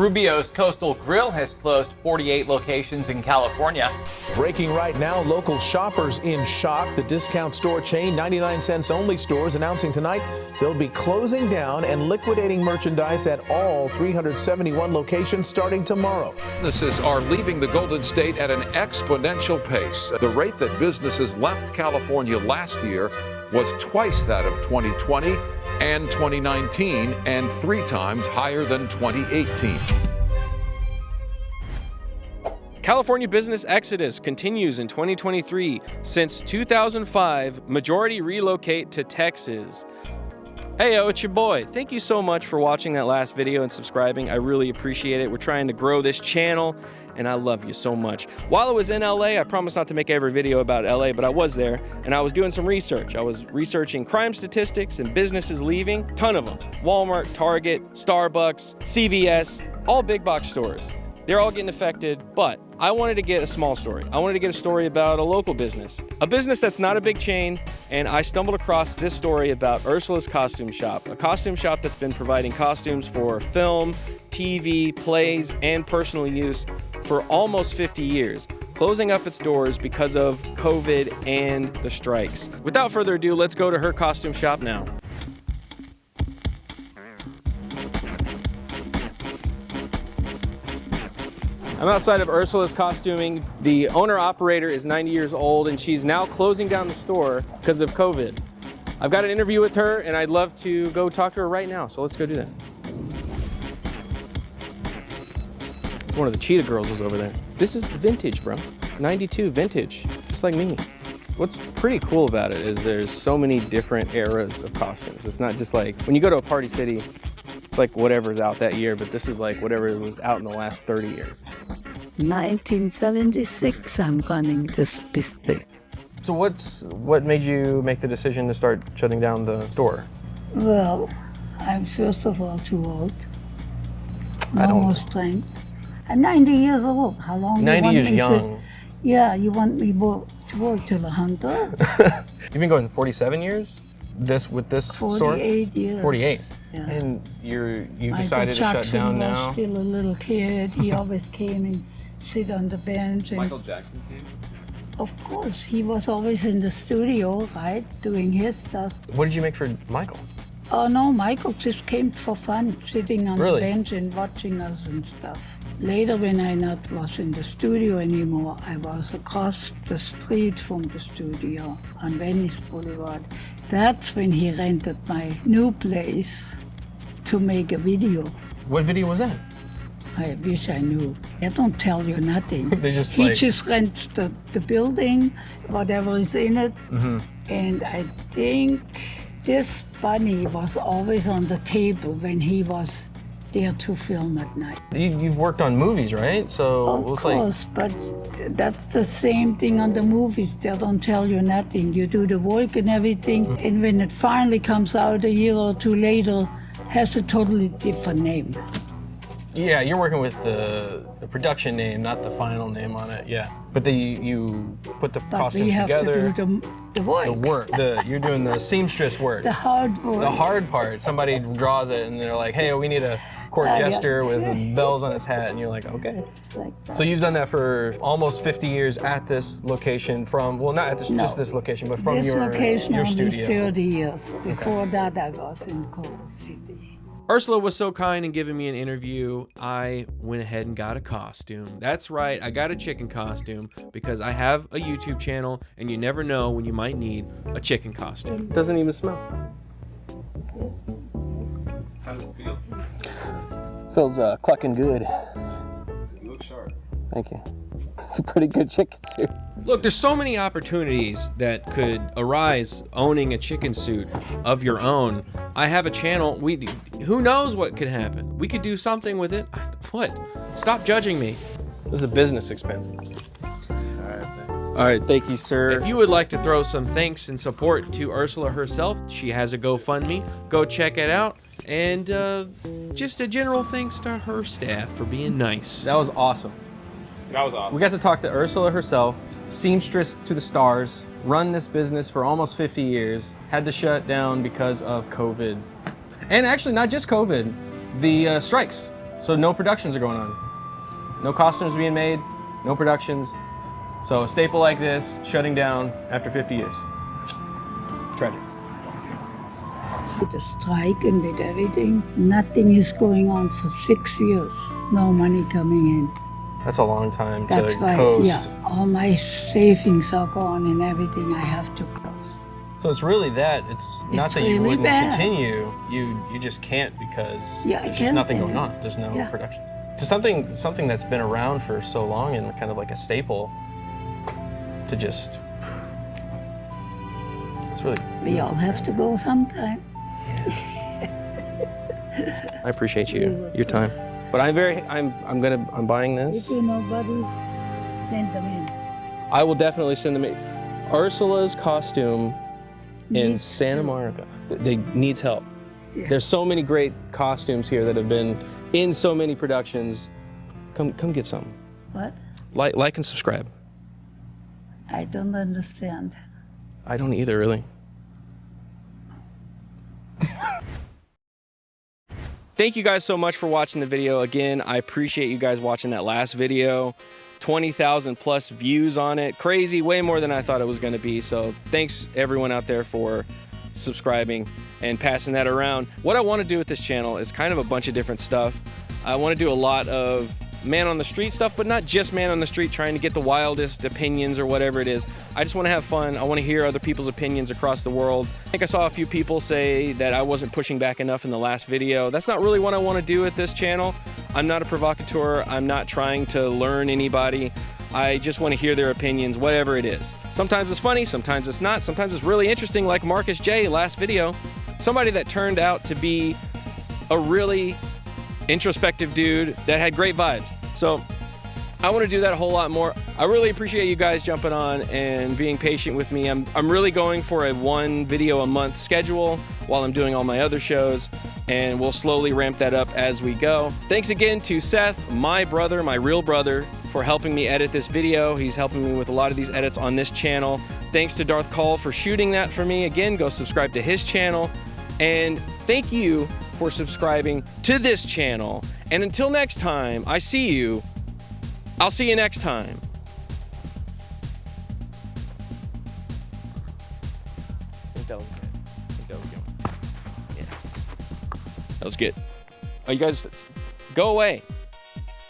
Rubio's Coastal Grill has closed 48 locations in California. Breaking right now, local shoppers in shock. The discount store chain, 99-cents only stores, announcing tonight they'll be closing down and liquidating merchandise at all 371 locations starting tomorrow. Businesses are leaving the Golden State at an exponential pace. The rate that businesses left California last year was twice that of 2020 and 2019, and 3 times higher than 2018. California business exodus continues in 2023. Since 2005, majority relocate to Texas. Heyo, it's your boy. Thank you so much for watching that last video and subscribing. I really appreciate it. We're trying to grow this channel, and I love you so much. While I was in LA, I promised not to make every video about LA, but I was there, and I was doing some research. I was researching crime statistics and businesses leaving, ton of them. Walmart, Target, Starbucks, CVS, all big box stores. They're all getting affected, but I wanted to get a small story. I wanted to get a story about a local business. A business that's not a big chain, and I stumbled across this story about Ursula's Costume Shop, a costume shop that's been providing costumes for film, TV, plays, and personal use for almost 50 years, closing up its doors because of COVID and the strikes. Without further ado, let's go to her costume shop now. I'm outside of Ursula's Costuming. The owner-operator is 90 years old, and she's now closing down the store because of COVID. I've got an interview with her, and I'd love to go talk to her right now, so let's go do that. It's one of the Cheetah Girls was over there. This is vintage, bro. 92 vintage, just like me. What's pretty cool about it is there's so many different eras of costumes. It's not just like, when you go to a Party City, it's like whatever's out that year, but this is like whatever was out in the last 30 years. 1976, I'm running this business. So what made you make the decision to start shutting down the store? Well, I'm first of all too old. I don't know. Strength. I'm 90 years old. How long 90 you want years me young. Yeah, you want me to work till 100? You've been going 47 years? With this store? 48 years. 48. Yeah. And you decided to shut down Michael Jackson now? was still a little kid. He always came and sit on the bench. And Michael Jackson came? of course, he was always in the studio, right, doing his stuff. What did you make for Michael? Oh no, Michael just came for fun, sitting on Really? the bench and watching us and stuff. Later, when I not was in the studio anymore, I was across the street from the studio on Venice Boulevard. That's when he rented my new place to make a video. What video was that? I wish I knew. They don't tell you nothing. They just he like- just rents the building, whatever is in it. Mm-hmm. And I think this bunny was always on the table when he was there to film at night. You've worked on movies, right? So Of it's course, but that's the same thing on the movies. They don't tell you nothing. You do the work and everything, Mm-hmm. and when it finally comes out a year or two later, has a totally different name. yeah, you're working with the production name, not the final name on it. Yeah, but you put the But costumes we have together. to do the work. The work, you're doing the seamstress work. The hard work. The hard part, somebody draws it and they're like, hey, we need a court Yeah. jester with bells on his hat, and you're like, okay. Like that. So you've done that for almost 50 years at this location from, well, not at this, No. just this location, but from This your location only studio. 30 years. Before that, I was in Culver City. Ursula was so kind in giving me an interview, I went ahead and got a costume. That's right, I got a chicken costume because I have a YouTube channel and you never know when you might need a chicken costume. Doesn't even smell. How does it feel? Feels clucking good. You look sharp. Thank you. It's a pretty good chicken suit. Look, there's so many opportunities that could arise owning a chicken suit of your own. I have a channel. Who knows what could happen? We could do something with it. What? Stop judging me. This is a business expense. All right, thank you, sir. If you would like to throw some thanks and support to Ursula herself, she has a GoFundMe. Go check it out. And just a general thanks to her staff for being nice. That was awesome. That was awesome. We got to talk to Ursula herself, seamstress to the stars, run this business for almost 50 years, had to shut down because of COVID. And actually, not just COVID, the strikes. So no productions are going on. No costumes being made, no productions. So a staple like this shutting down after 50 years. Tragic. With the strike and with everything, nothing is going on for 6 years. No money coming in. That's a long time That's to why, coast. yeah, all my savings are gone and everything I have to close. So it's really that. It's not It's that you really wouldn't bad. continue. You just can't because Yeah, I there's just can't nothing do going it. on. There's no Yeah. productions. To something that's been around for so long and kind of like a staple to just. It's really. We all have to go sometime. I appreciate your time. But I'm buying If this. you nobody, send them in. I will definitely send them. Ursula's costume in Needs Santa help. Monica. They needs help. Yeah. There's so many great costumes here that have been in so many productions. Come get some. What? Like and subscribe. I don't understand. I don't either, really. Thank you guys so much for watching the video. Again, I appreciate you guys watching that last video. 20,000 plus views on it. Crazy, way more than I thought it was gonna be. So thanks everyone out there for subscribing and passing that around. What I wanna do with this channel is kind of a bunch of different stuff. I wanna do a lot of man on the street stuff, but not just man on the street trying to get the wildest opinions or whatever it is. I just want to have fun. I want to hear other people's opinions across the world. I think I saw a few people say that I wasn't pushing back enough in the last video. That's not really what I want to do with this channel. I'm not a provocateur. I'm not trying to learn anybody. I just want to hear their opinions, whatever it is. Sometimes it's funny, sometimes it's not. Sometimes it's really interesting, like Marcus J. last video. Somebody that turned out to be a really introspective dude that had great vibes. So I want to do that a whole lot more. I really appreciate you guys jumping on and being patient with me. I'm really going for a 1 video a month schedule while I'm doing all my other shows, and we'll slowly ramp that up as we go. Thanks again to Seth, my brother, my real brother, for helping me edit this video. He's helping me with a lot of these edits on this channel. Thanks to DARTH CAUL for shooting that for me. Again, go subscribe to his channel. And thank you for subscribing to this channel. And until next time, I'll see you next time. I think that was good. I think that was good. Yeah. That was good. Oh, you guys, go away.